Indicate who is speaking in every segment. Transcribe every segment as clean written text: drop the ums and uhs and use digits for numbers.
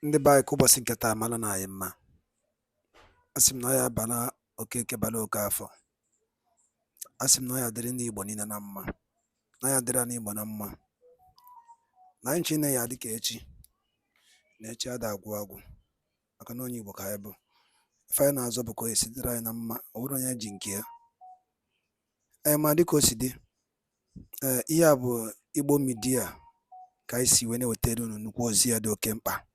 Speaker 1: ndị be anyị ka ụbọchị nke taa mara na anyị mma. Asị m na ọ ya bala okeke bala oke afọ. Asị m na ọ ya dịrị ndị Igbo niile na mma, na ya dịrị anyị Igbo na mma, na anyị nche ya dị ka echi, na echi ada agwụ agwụ, maka na onye Igbo ka anyị bụ. Ife anyị na-azọ bụ ka o esi dịrị anyị na mma, ọ bụrụ onye ji nke ya. Ma dịka o si dị, ihe a bụ Igbo midia ka anyị si wee na-ewetara unu nnukwu ozi ya dị oke mkpa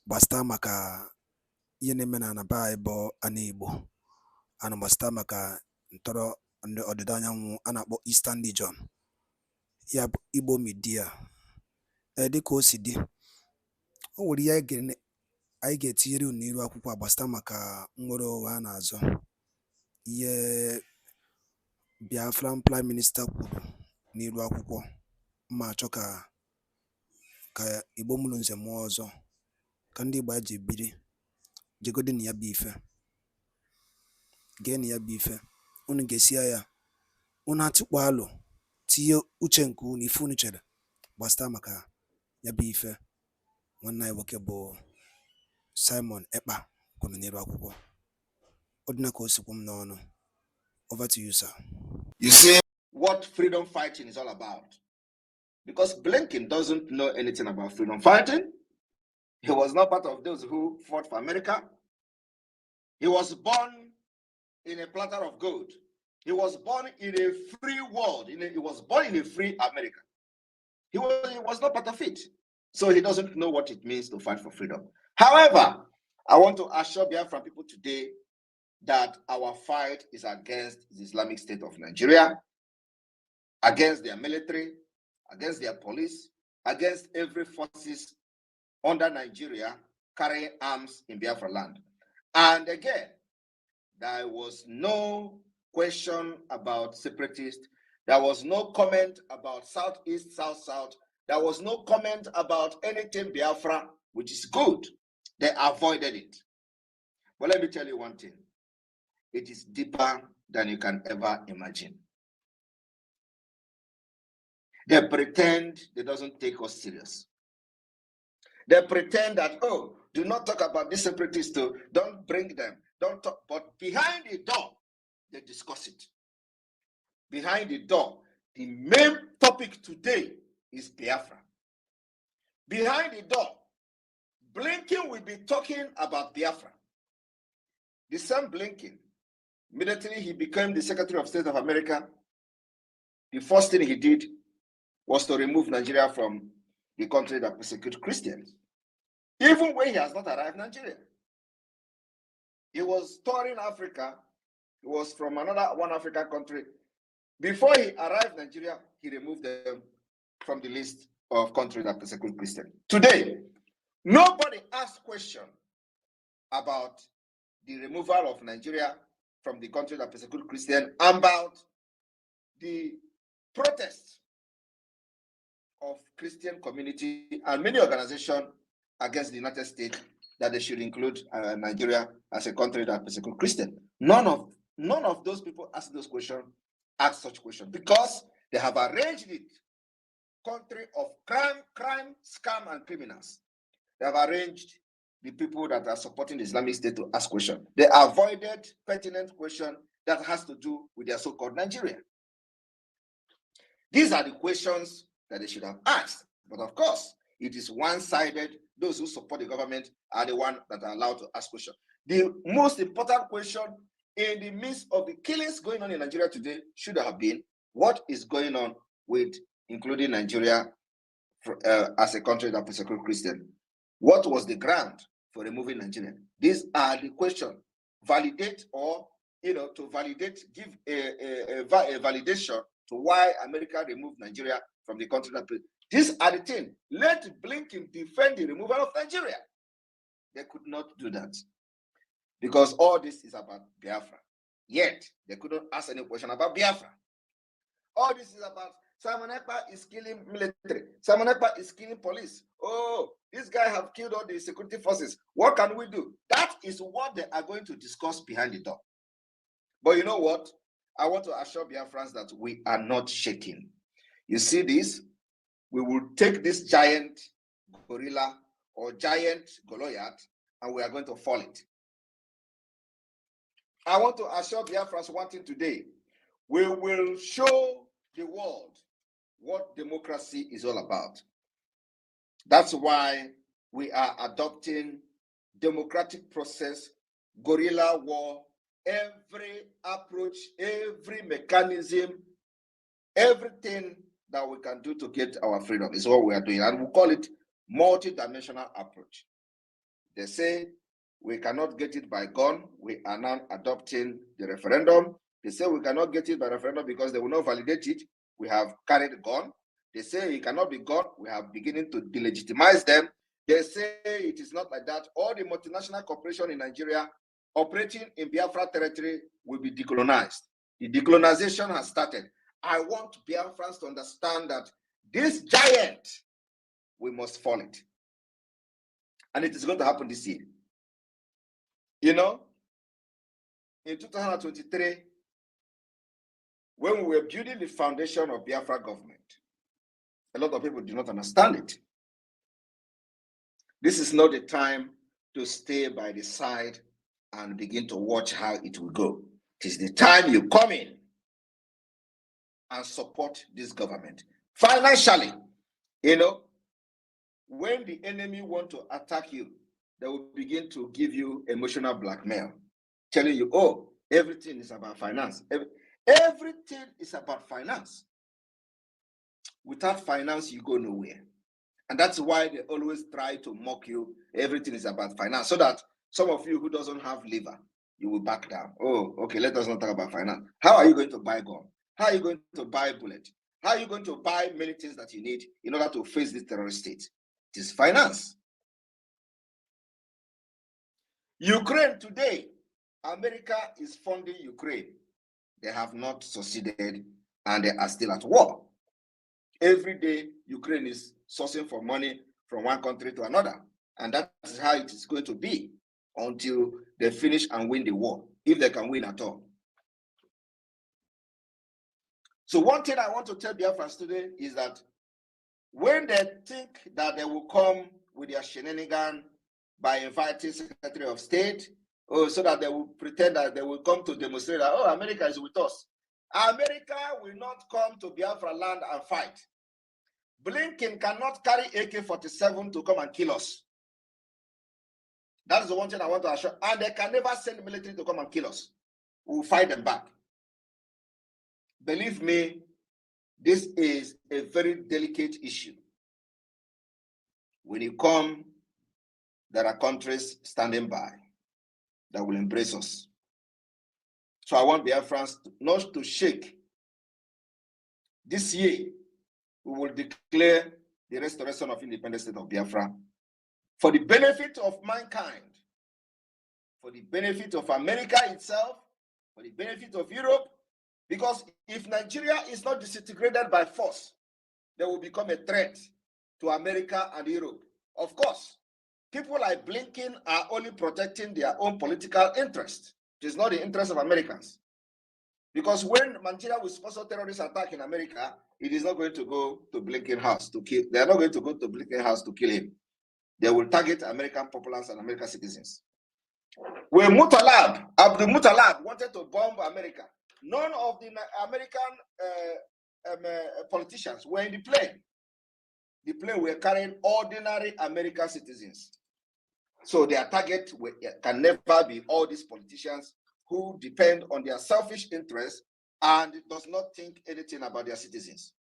Speaker 1: gbasịta maka ihe na-eme na be anyị bụ ana Igbo, ana gbasịta maka ntọrọ ọdịda anyanwụ a na-akpọ Eastern Region, ya bụ Igbo midia. Dịka o si dị, o nwere ihe anyị ga-etinyere unu n'iru akwụkwọ gbasịta maka nnwere onwe a na-azọ, ihe Biafran Prime Minister kwuru n'iru akwụkwọ. Mma achọ ka Igbo mụrụ nze mụọ ọzọ, ka ndị Igbo ji biri, jegodi na ya bụ ife, gee na ya bụ ife, unu ga-esi ya, unu atụkpọ alụ, tinye uche nke unu, ife unu chere gbasịta maka ya bụ ife nwanne anyị nwoke bụ Simon Ekpa kwuru n'iru akwụkwọ. Ọ dị na ka o sikwu m n'ọnụ. Over to you, sir.
Speaker 2: You see what freedom fighting is all about. Because Blinken doesn't know anything about freedom fighting. He was not part of those who fought for America. He was born in a platter of gold. He was born in a free world. He was born in a free America. He was not part of it. So he doesn't know what it means to fight for freedom. However, I want to assure Biafran people today that our fight is against the Islamic State of Nigeria, against their military, against their police, against every forces under Nigeria carrying arms in Biafra land. And again, there was no question about separatists. There was no comment about Southeast, South-South. There was no comment about anything Biafra, which is good. They avoided it. But let me tell you one thing. It is deeper than you can ever imagine. They pretend they doesn't take us serious. They pretend that, oh, do not talk about these separatists too. Don't bring them. Don't talk. But behind the door, they discuss it. Behind the door, the main topic today is Biafra. Behind the door, Blinken will be talking about Biafra. The same Blinken, immediately he became the Secretary of State of America, the first thing he did was to remove Nigeria from the country that persecutes Christians, even when he has not arrived in Nigeria. He was touring Africa. He was from one African country. Before he arrived in Nigeria, he removed them from the list of countries that persecute Christians. Today, nobody asks question about the removal of Nigeria from the country that persecute Christians, about the protests of Christian community and many organizations against the United States that they should include Nigeria as a country that persecute Christians. None of those people ask those questions, ask such questions, because they have arranged it. Country of crime, scam, and criminals. They have arranged the people that are supporting the Islamic State to ask questions. They avoided pertinent questions that has to do with their so-called Nigeria. These are the questions that they should have asked. But of course, it is one-sided. Those who support the government are the ones that are allowed to ask questions. The most important question in the midst of the killings going on in Nigeria today should have been, what is going on with including Nigeria as a country that persecutes Christians? What was the ground for removing Nigeria? These are the questions. Validate or, to validate, give a validation to why America removed Nigeria from the country that. These are the things. Let Blinken defend the removal of Nigeria. They could not do that because all this is about Biafra. Yet they couldn't ask any question about Biafra. All this is about Simon Ekpa is killing military. Simon Ekpa is killing police. Oh, this guy have killed all the security forces. What can we do? That is what they are going to discuss behind the door. But you know what? I want to assure Biafrans that we are not shaking. You see this? We will take this giant gorilla, or giant Goliath, and we are going to fall it. I want to assure Biafrans one thing today. We will show the world what democracy is all about. That's why we are adopting democratic process, guerrilla war, every approach, every mechanism, everything that we can do to get our freedom is what we are doing. And we call it multi-dimensional approach. They say we cannot get it by gun. We are now adopting the referendum. They say we cannot get it by referendum because they will not validate it. We have carried a gun. They say it cannot be gun. We have beginning to delegitimize them. They say it is not like that. All the multinational corporations in Nigeria operating in Biafra territory will be decolonized. The decolonization has started. I want Biafrans to understand that this giant, we must fall it. And it is going to happen this year. You know, in 2023, when we were building the foundation of Biafra government, a lot of people do not understand it. This is not the time to stay by the side and begin to watch how it will go. It is the time you come in and support this government. Financially, you know, when the enemy want to attack you, they will begin to give you emotional blackmail, telling you, oh, everything is about finance. Everything is about finance. Without finance, you go nowhere. And that's why they always try to mock you. Everything is about finance, so that some of you who doesn't have liver, you will back down. Oh, okay, let us not talk about finance. How are you going to buy gun? How are you going to buy bullet? How are you going to buy many things that you need in order to face this terrorist state? It is finance. Ukraine today, America is funding Ukraine. They have not succeeded and they are still at war. Every day, Ukraine is sourcing for money from one country to another. And that is how it is going to be until they finish and win the war, if they can win at all. So one thing I want to tell Biafrans today is that when they think that they will come with their shenanigan by inviting Secretary of State, so that they will pretend that they will come to demonstrate that, oh, America is with us. America will not come to Biafra land and fight. Blinken cannot carry AK-47 to come and kill us. That is the one thing I want to assure. And they can never send military to come and kill us. We will fight them back. Believe me, this is a very delicate issue. When you come, there are countries standing by that will embrace us. So I want Biafrans not to shake. This year, we will declare the restoration of independent state of Biafra for the benefit of mankind, for the benefit of America itself, for the benefit of Europe, because if Nigeria is not disintegrated by force, they will become a threat to America and Europe. Of course, people like Blinken are only protecting their own political interest. It is not the interest of Americans. Because when Nigeria will sponsor terrorist attack in America, it is not going to go to Blinken's house to kill. They are not going to go to Blinken's house to kill him. They will target American populace and American citizens. When Abdul Muttalib wanted to bomb America, none of the American politicians were in the plane. The plane were carrying ordinary American citizens. So their target can never be all these politicians who depend on their selfish interests and does not think anything about their citizens.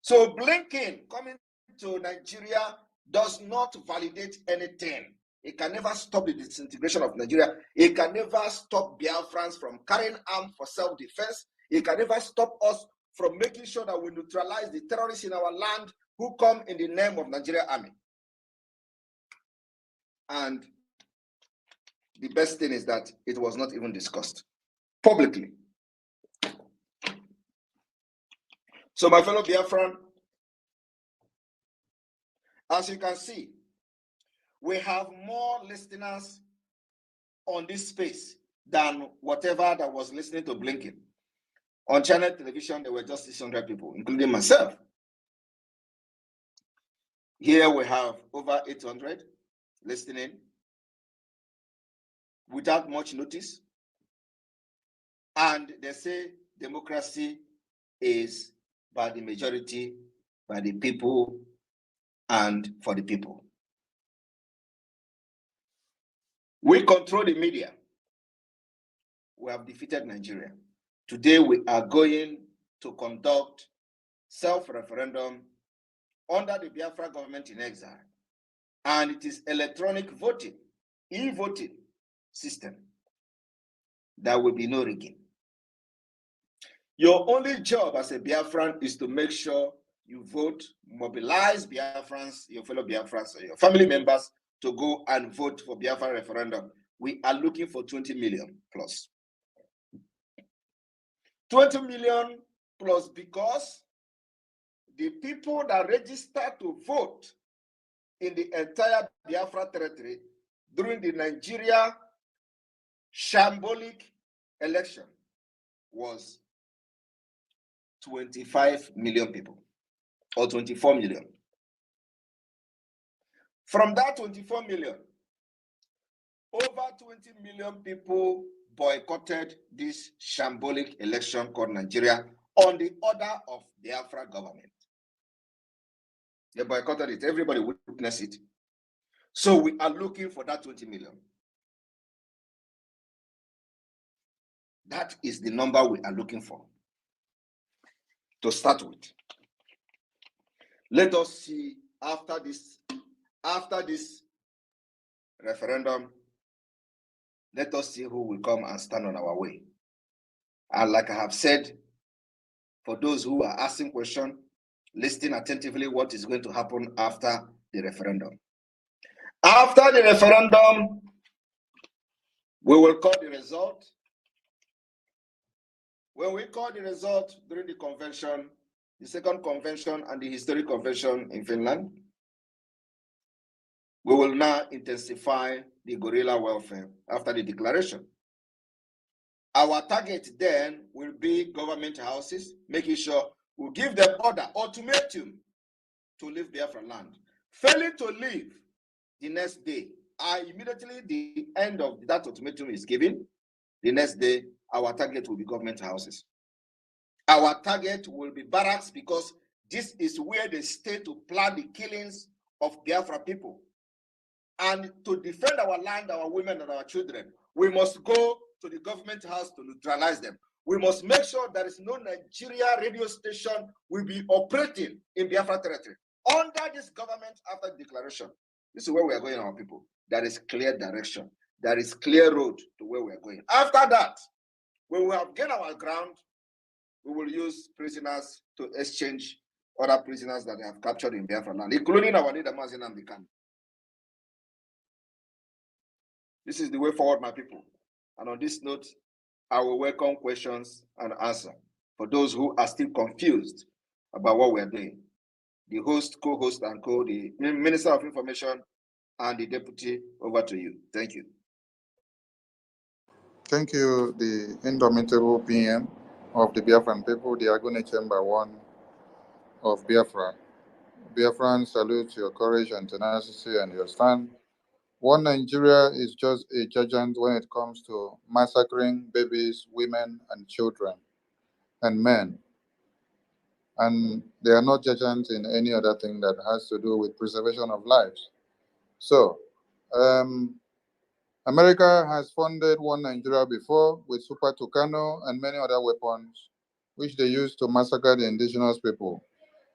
Speaker 2: So Blinken coming to Nigeria does not validate anything. It can never stop the disintegration of Nigeria. It can never stop Biafrans from carrying arms for self-defense. It can never stop us from making sure that we neutralize the terrorists in our land who come in the name of Nigeria Army. And the best thing is that it was not even discussed publicly. So my fellow Biafran, as you can see, we have more listeners on this space than whatever that was listening to Blinken. On channel television, there were just 600 people, including myself. Here we have over 800 listening without much notice. And they say democracy is by the majority, by the people, and for the people. We control the media. We have defeated Nigeria. Today we are going to conduct self-referendum under the Biafra government in exile. And it is electronic voting, e-voting system. There will be no rigging. Your only job as a Biafran is to make sure you vote, mobilize Biafrans, your fellow Biafrans, your family members to go and vote for Biafra referendum. We are looking for 20 million plus. 20 million plus because the people that registered to vote in the entire Biafra territory during the Nigeria shambolic election was 25 million people, or 24 million. From that 24 million, over 20 million people boycotted this shambolic election called Nigeria on the order of the Biafra government. They boycotted it. Everybody witnessed it. So we are looking for that 20 million. That is the number we are looking for to start with. Let us see after this referendum, let us see who will come and stand on our way. And like I have said, for those who are asking questions, listening attentively what is going to happen after the referendum. After the referendum, we will call the result. When we call the result during the convention, the second convention and the historic convention in Finland, we will now intensify the guerrilla warfare after the declaration. Our target then will be government houses, making sure we give them order, ultimatum, to leave Biafra land. Failing to leave the next day, immediately the end of that ultimatum is given, the next day, our target will be government houses. Our target will be barracks because this is where they stay to plan the killings of Biafra people. And to defend our land, our women, and our children, we must go to the government house to neutralize them. We must make sure there is no Nigeria radio station will be operating in Biafra territory. Under this government after the declaration, this is where we are going, our people. There is clear direction. There is clear road to where we are going. After that, when we have gained our ground, we will use prisoners to exchange other prisoners that they have captured in Biafra land, including our leader, Mazin Amdikan. This is the way forward, my people. And on this note, I will welcome questions and answer for those who are still confused about what we are doing. The host, co-host, and the Minister of Information and the Deputy, over to you. Thank you.
Speaker 3: Thank you, the indomitable PM of the Biafran people, the Agone Chamber 1 of Biafra. Biafran salute your courage and tenacity and your stand. One Nigeria is just a giant when it comes to massacring babies, women, and children, and men. And they are not giants in any other thing that has to do with preservation of lives. So, America has funded One Nigeria before with Super Tucano and many other weapons, which they used to massacre the indigenous people,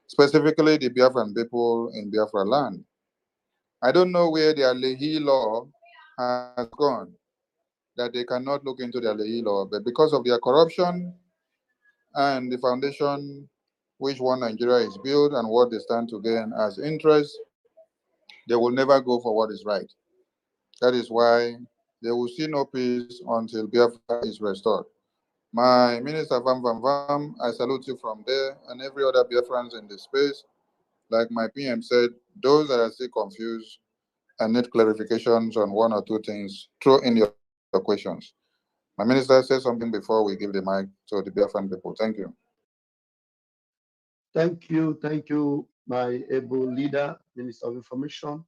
Speaker 3: specifically the Biafran people in Biafra land. I don't know where their Lehi law has gone, that they cannot look into their Lehi law, but because of their corruption and the foundation which One Nigeria is built and what they stand to gain as interest, they will never go for what is right. That is why they will see no peace until Biafra is restored. My Minister Vam Vam Vam, I salute you from there and every other Biafrans in the space. Like my PM said, those that are still confused and need clarifications on one or two things, throw in your questions. My Minister, say something before we give the mic to the Biafran people. Thank you.
Speaker 4: Thank you, my able leader, Minister of Information.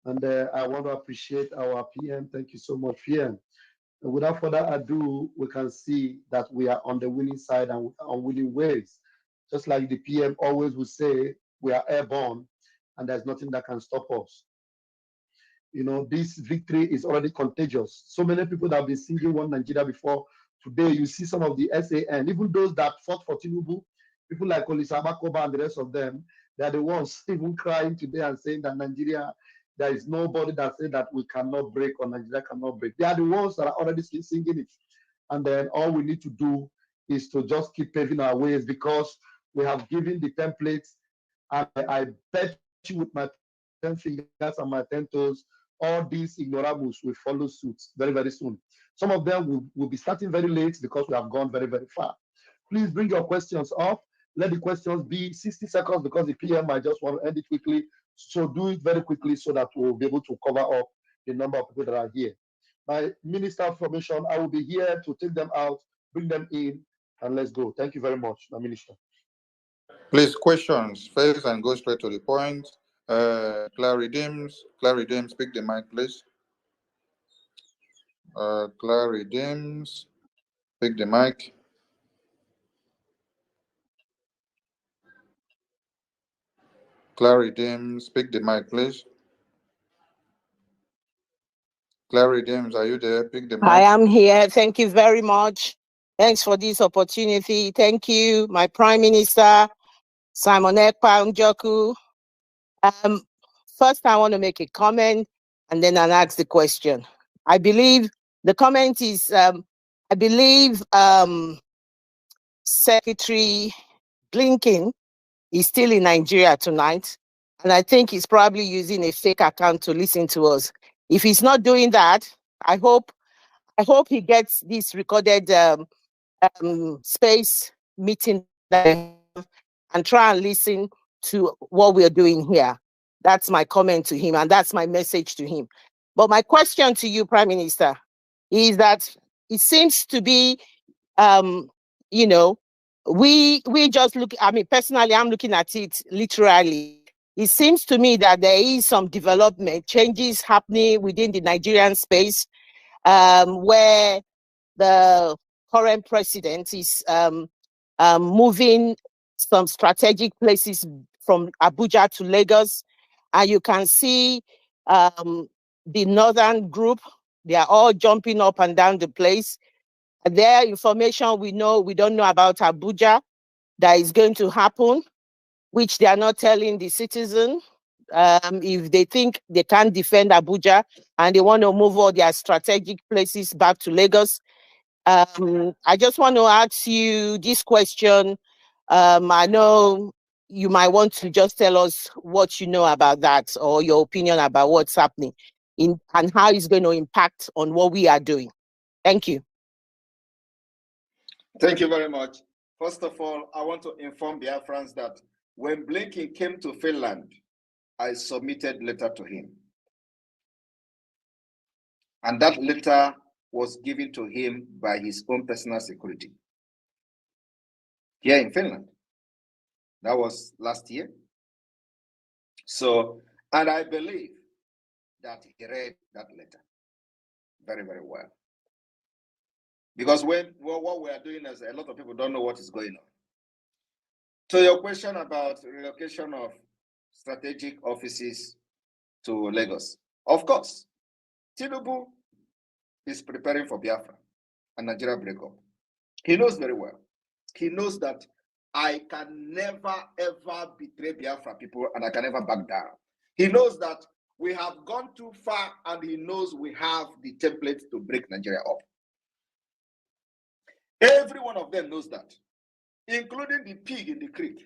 Speaker 4: And I want to appreciate our PM. Thank you so much, PM. And without further ado, we can see that we are on the winning side and on winning ways. Just like the PM always would say, we are airborne and there's nothing that can stop us. You know, this victory is already contagious. So many people that have been singing One Nigeria before, today you see some of the SAN, even those that fought for Tinubu, people like Olisaba Koba and the rest of them, they are the ones even crying today and saying that Nigeria, there is nobody that said that we cannot break or Nigeria cannot break. They are the ones that are already singing it. And then all we need to do is to just keep paving our ways, because we have given the templates. And I bet you with my 10 fingers and my 10 toes, all these ignorables will follow suit very, very soon. Some of them will be starting very late because we have gone very, very far. Please bring your questions up. Let the questions be 60 seconds because the PM might just want to end it quickly. So do it very quickly so that we'll be able to cover up the number of people that are here. My Minister of Information, I will be here to take them out, bring them in, and let's go. Thank you very much, my Minister.
Speaker 3: Please, questions first and go straight to the point. Clary Dims, pick the mic, please. Clary Dims, pick the mic. Clary Dims, pick the mic, please. Clary Dims, are you there? Pick the mic.
Speaker 5: I am here. Thank you very much. Thanks for this opportunity. Thank you, my Prime Minister, Simon Ekpa Njoku. First, I want to make a comment, and then I'll ask the question. I believe the comment is, I believe Secretary Blinken is still in Nigeria tonight, and I think he's probably using a fake account to listen to us. If he's not doing that, I hope he gets this recorded space meeting and try and listen to what we're doing here. That's my comment to him, and that's my message to him. But my question to you, Prime Minister, is that it seems to be, you know, we just look, I mean, personally, I'm looking at it literally. It seems to me that there is some development, changes happening within the Nigerian space, where the current president is moving some strategic places from Abuja to Lagos. And you can see the northern group, they are all jumping up and down the place. Their information we don't know about Abuja that is going to happen, which they are not telling the citizen. If they think they can't defend Abuja and they want to move all their strategic places back to Lagos. I just want to ask you this question. I know you might want to just tell us what you know about that, or your opinion about what's happening and how it's going to impact on what we are doing. Thank you.
Speaker 2: Thank you very much. First of all, I want to inform Biafrans that when Blinken came to Finland, I submitted a letter to him. And that letter was given to him by his own personal security here in Finland. That was last year. So, and I believe that he read that letter very, very well. Because what we are doing is a lot of people don't know what is going on. To your question about relocation of strategic offices to Lagos, of course, Tinubu is preparing for Biafra and Nigeria breakup. He knows very well. He knows that I can never, ever betray Biafra people and I can never back down. He knows that we have gone too far and he knows we have the template to break Nigeria up. Every one of them knows that, including the pig in the creek.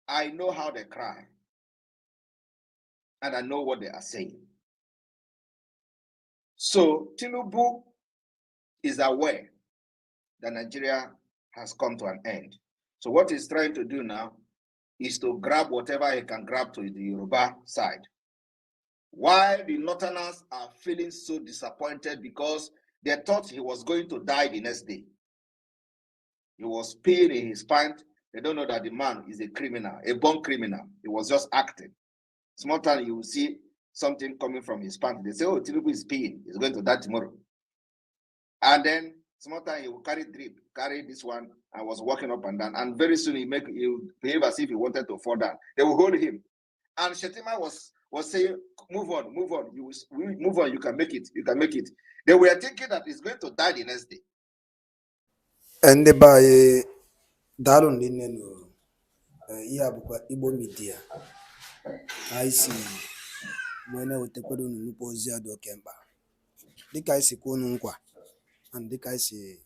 Speaker 2: I know how they cry and I know what they are saying. So Tinubu is aware that Nigeria has come to an end. So what he's trying to do now is to grab whatever he can grab to the Yoruba side. While the Northerners are feeling so disappointed because they thought he was going to die the next day. He was peeing in his pants. They don't know that the man is a criminal, a born criminal. He was just acting. Small time you will see something coming from his pants. They say, oh, Tinubu is peeing. He's going to die tomorrow. And then small time he will carry drip, carry this one, and was walking up and down. And very soon he behave as if he wanted to fall down. They will hold him. And Shetima was saying, move on. You move on, you can make it. They were thinking that he's going to die the next day.
Speaker 1: And by Darun Linen, Igbo media. I see when I would take on Nupozia do Kemba. The guy si Kununkwa, and the guy si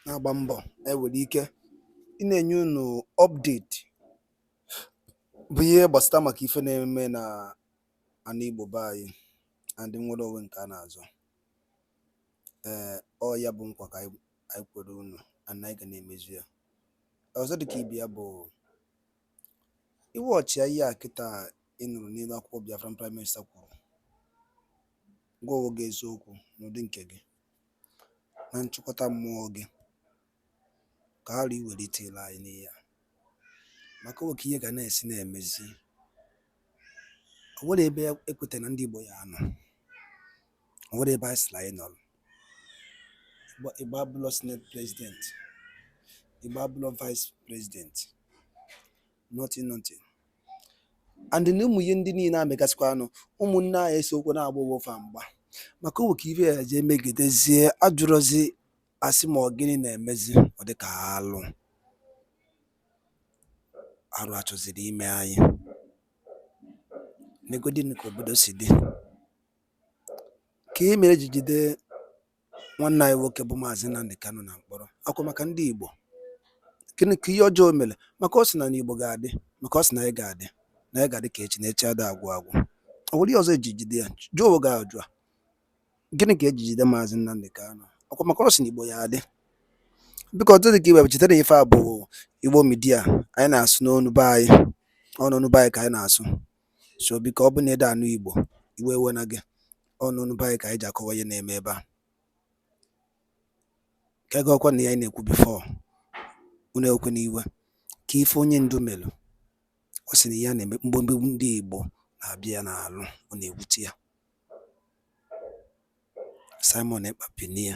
Speaker 1: Nabambo, I would ike in a new update. Be a Bastama Kifene mena an Igbo buy and the Modo Winkanazo. Or Yabunkwa, I could and I can name is here. I was at the Kibiabo. You watch ya kita in Nina Kobia from Prime Minister. Go oge eziokwu n'ụdị nke gị na nchịkọta mmụọ gị ka ghara iwelitela anyị n'ihe maka oke ihe ga na-esi na-emezi o nwere ebe ekweta na ndị Igbo ya anọ o nwere ebe anyị sịrị anyị nọrọ Igbo abụlọ senate president Igbo abụlọ vice president nothing and na ụmụ ihe ndị niile amegasịkwa anụ ụmụnne anyị esokwu na-agba ụwofa mgba maka oke ife ya je megidezie ajụrụzi asị ma ọ gịnị na-emezi ọ dị ka arụ achọziri ime anyị negodin ka obodo si dị ka e mere ji jide nwanne anyị nwoke bụ Maazị Nnamdi Kanu na mkpọrọ akwa maka ndị Igbo gịnị ka ihe ọjọọ mere maka ọ sị na Igbo ga-adị maka ọ sị na anyị ga-adị ka echi na echi ada agwụ ọ nwere ọzọ eji jide ya jụọ oge ajụ a gịnị ka eji jide Maazị Nnamdi Kanu ọkwa maka ọ sị na Igbo ya adị biko ọtụtụ dị ka iwe chetara ife a bụ Igbo midia anyị na-asụ n'onu be anyị ọnụnụ be anyị ka anyị na-asụ so biko ọ bụ na ede anụ Igbo iwe ewe na gị ọnụnụ be anyị ka anyị ji akọwa ihe na-eme ebe a ka ego ọkwa na ya anyị na-ekwu bifo unu ekwe n'iwe ka ife onye ndu melụ ọ sị na ya na-eme mgbomgbe ndị Igbo na-abịa ya n'alụ ọ na-ewute ya Simon Ekpa pinie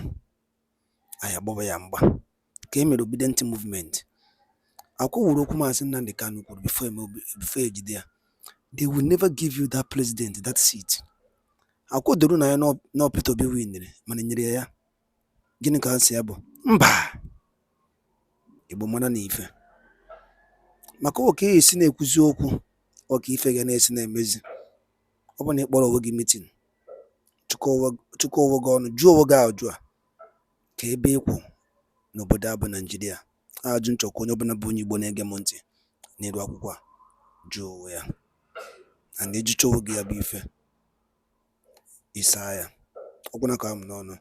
Speaker 1: anyị agbaba ya mgba ka e mere obedient movement akwụwụrụ okwu Maazị Nnamdi Kanu kwuru before ejide ya they will never give you that president that seat akwụdoro na ya na Peter Obi winere mana nyere ya gịnị ka nsị ya bụ mba Igbo mana na ife maka oke esi na-ekwuzi okwu ọka ife ga na-esi na-emezi ọ bụ na ịkpọrọ onwe gị mitin chụkọ onwe gị ọnụ jụọ onwe gị ajụ a ka ebe ịkwụ n'obodo a bụ Naijiria ajụ nchọkwa onye ọbụla bụ onye Igbo na-ege m ntị n'elu akwụkwọ a jụọ onwe ya na na-ejicha onwe gị ya bụ ife isaa ya ọgwụna ka m n'ọnụ